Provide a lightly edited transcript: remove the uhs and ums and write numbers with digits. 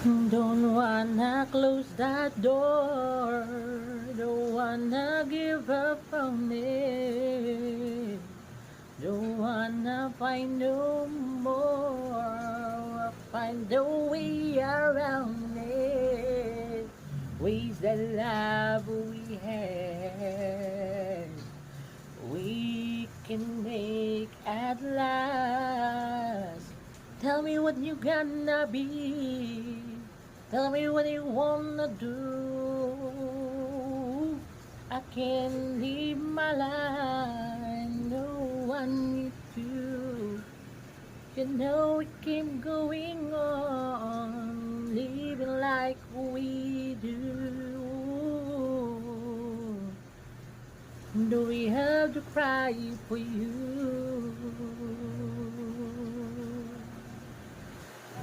Don't wanna close that door. Don't wanna give up on it. Don't wanna find no more. Find a way around it. Ways the love we had. We can make at last. Tell me what you gonna be. Tell me what you wanna do. I can live my life. No one needs to. You know we keep going on, living like we do. Do we have to cry for you?